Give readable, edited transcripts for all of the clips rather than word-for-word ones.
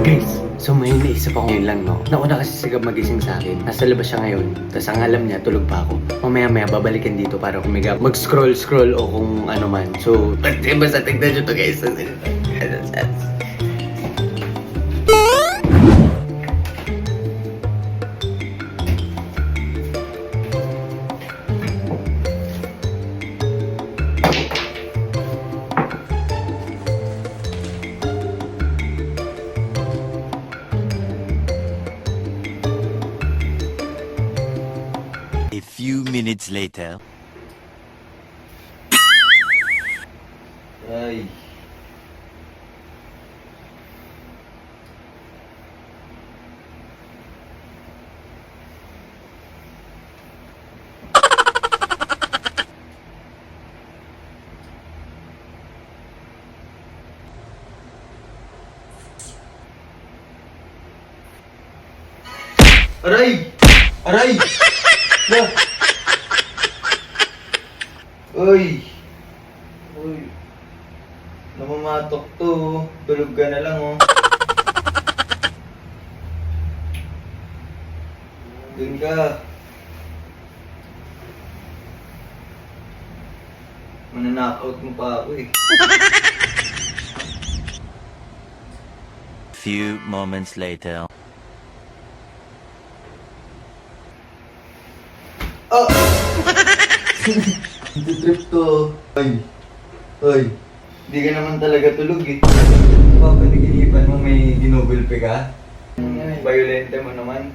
Guys, so may naisip ako ngayon lang, no? Nauna kasi si Gab magising sa akin. Nasa labas siya ngayon. Tapos ang alam niya, tulog pa ako. Mamaya-maya, babalikan dito para kumiga. Mag-scroll o kung ano man. So, basta tignan nyo to, guys. A few minutes later. Ay. Aray! Aray! Na! Uy! Uy! Namamatok to. Tulog ka na lang, oh. Doon ka. Mananakaut mo pa ako, eh. Few moments later. Oh! Trip to. Ay. Ay. Hindi ka naman talaga tulog eh. Papaniginipan mo may ginugulpe ka? Ay, violente mo naman.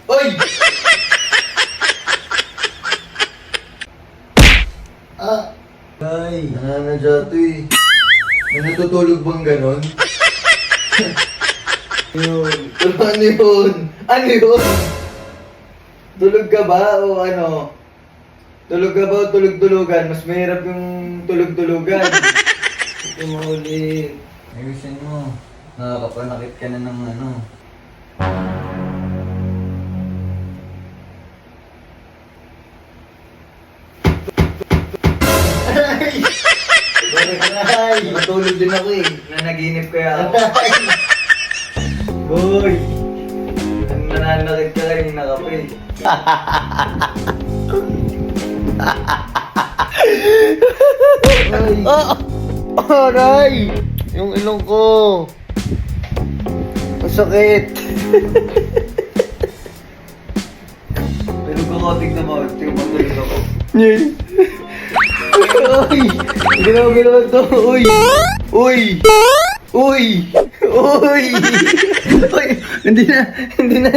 Oy! Ah! Ay, nananadya to eh. Natutulog bang ganon? Yun. Ano yun? Ano yun? Tulog ka ba o ano? Tulog ka ba o tulog-tulugan? Mas mahirap yung tulog-tulugan. Ito mo ulit. Ayusin mo. Nakakapanakit ka na ng ano. Ay! Ay! Matulog din ako eh. Nanaginip kaya ako. Boy! Ang nananakit ka lang yung nakape. Ay! Aray! Yung ilong ko! Masakit! Tulog ako, tignan mo. Tignan mo, tulog ako. Yes! Uy! Ginawa to! Uy! Uy! Uy! Uy! Uy! Hindi na!